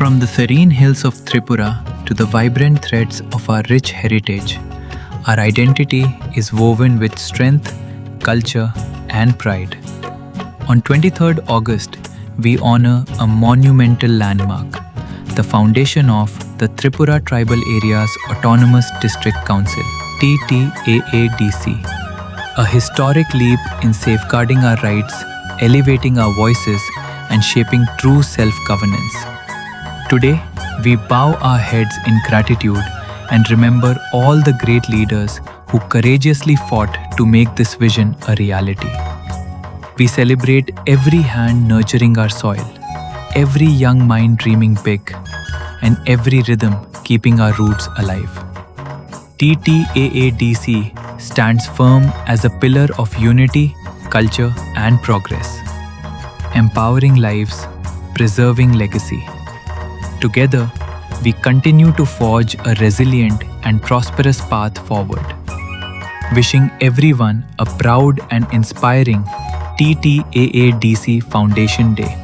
From the serene hills of Tripura to the vibrant threads of our rich heritage, our identity is woven with strength, culture, and pride. On 23rd August, we honor a monumental landmark, the foundation of the Tripura Tribal Areas Autonomous District Council, TTAADC, a historic leap in safeguarding our rights, elevating our voices, and shaping true self-governance. Today, we bow our heads in gratitude and remember all the great leaders who courageously fought to make this vision a reality. We celebrate every hand nurturing our soil, every young mind dreaming big, and every rhythm keeping our roots alive. TTAADC stands firm as a pillar of unity, culture, and progress, empowering lives, preserving legacy. Together, we continue to forge a resilient and prosperous path forward. Wishing everyone a proud and inspiring TTAADC Foundation Day.